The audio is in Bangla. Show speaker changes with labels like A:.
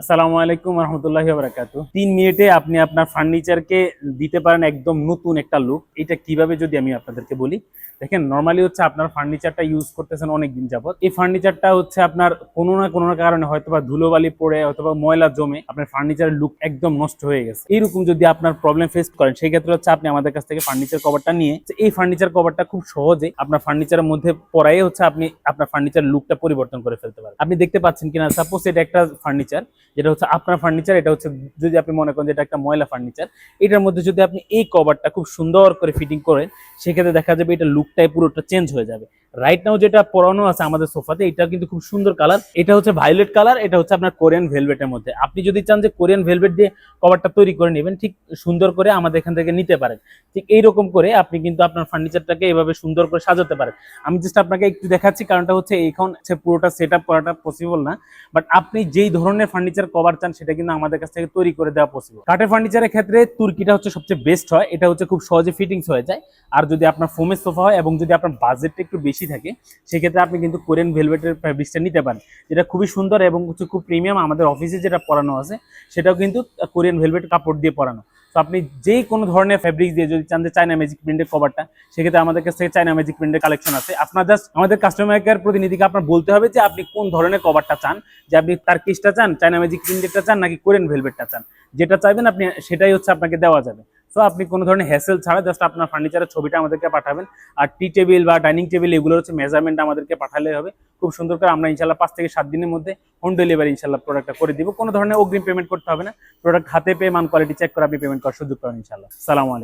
A: আসসালামু আলাইকুম রহমতুল্লাহি ওয়া বারাকাতুহু। 3 মিনিটে আপনি আপনার ফার্নিচারকে দিতে পারেন একদম নতুন একটা লুক। এটা কিভাবে যদি আমি আপনাদেরকে বলি, দেখেন নরমালি হচ্ছে আপনার ফার্নিচারটা ইউজ করতেছেন অনেক দিন যাবত। এই ফার্নিচারটা হচ্ছে আপনার কোনো না কারণে হয়তোবা ধুলোবালি পড়ে অথবা ময়লা জমে আপনার ফার্নিচারের লুক একদম নষ্ট হয়ে গেছে। এইরকম যদি আপনার প্রবলেম ফেস করেন, সেই ক্ষেত্রে হচ্ছে আপনি আমাদের কাছ থেকে ফার্নিচার কভারটা নিয়ে এই ফার্নিচার কভারটা খুব সহজে আপনার ফার্নিচারের মধ্যে পরাই হচ্ছে আপনি আপনার ফার্নিচার লুকটা পরিবর্তন করে ফেলতে পারেন। আপনি দেখতে পাচ্ছেন কিনা, সাপোজ এটা একটা ফার্নিচার, যেটা হচ্ছে আপনার ফার্নিচার, এটা হচ্ছে যদি আপনি মনে করেন যে এটা একটা ময়লা ফার্নিচার, এটার মধ্যে যদি আপনি এই কভারটা খুব সুন্দর করে ফিটিং করেন, সেক্ষেত্রে দেখা যাবে এটা লুকটাই পুরোটা চেঞ্জ হয়ে যাবে। রাইট নাও যেটা পরানো আছে আমাদের সোফাতে, এটা কিন্তু খুব সুন্দর কালার, এটা হচ্ছে ভায়োলেট কালার, এটা হচ্ছে আপনার কোরিয়ান ভেলভেটের মধ্যে। আপনি যদি চান যে কোরিয়ান ভেলভেট দিয়ে কভারটা তৈরি করে নেবেন, ঠিক সুন্দর করে আমাদের এখান থেকে নিতে পারেন। ঠিক এইরকম করে আপনি কিন্তু আপনার ফার্নিচারটাকে এভাবে সুন্দর করে সাজাতে পারেন। আমি জাস্ট আপনাকে একটু দেখাচ্ছি, কারণটা হচ্ছে এখন পুরোটা সেট আপ করাটা পসিবল না, বাট আপনি যেই ধরনের ফার্নিচার কভার চান সেটা কিন্তু আমাদের কাছ থেকে তৈরি করে দেওয়া পসিবল। কাঠের ফার্নিচারের ক্ষেত্রে তুর্কিটা হচ্ছে সবচেয়ে বেস্ট হয়, এটা হচ্ছে খুব সহজে ফিটিংস হয়ে যায়। আর যদি আপনার ফোমের সোফা হয় এবং যদি আপনার বাজেটটা একটু বেশি থাকে, সেক্ষেত্রে আপনি কিন্তু কোরিয়ান ভেলভেটের ফ্যাব্রিক্সটা নিতে পারেন, যেটা খুবই সুন্দর এবং হচ্ছে খুব প্রিমিয়াম। আমাদের অফিসে যেটা পরানো আছে সেটাও কিন্তু কোরিয়ান ভেলভেট কাপড় দিয়ে পরানো। তো আপনি যেই কোনো ধরনের ফ্যাব্রিক দিয়ে যদি চান যে চায়না ম্যাজিক প্রিন্টের কভারটা, সেক্ষেত্রে আমাদের কাছ থেকে চায়না ম্যাজিক প্রিন্টের কালেকশন আছে। আপনার জাস্ট আমাদের কাস্টমার কেয়ার প্রতিনিধিকে আপনার বলতে হবে যে আপনি কোন ধরনের কভারটা চান, যে আপনি টার্কিশটা চান, চায়না ম্যাজিক প্রিন্টেরটা চান, নাকি কোরিয়ান ভেলভেটটা চান। যেটা চাইবেন আপনি সেটাই হচ্ছে আপনাকে দেওয়া যাবে। তো আপনি কোনো ধরনের হ্যাসেল ছাড়া জাস্ট আপনার ফার্নিচারের ছবিটা আমাদেরকে পাঠাবেন, আর টি টেবিল বা ডাইনিং টেবিল এগুলো হচ্ছে মেজারমেন্ট আমাদেরকে পাঠালে হবে। খুব সুন্দর করে আমরা ইনশাল্লাহ 5 থেকে 7 দিনের মধ্যে হোম ডেলিভারি ইনশাল্লাহ প্রোডাক্টটা করে দিব। কোনো ধরনের অগ্রিম পেমেন্ট করতে হবে না, প্রোডাক্ট হাতে পেয়ে মান কোয়ালিটি চেক করে আপনি পেমেন্ট করার সুযোগ পাবেন ইনশাল্লাহ। সালামু আলাইকুম।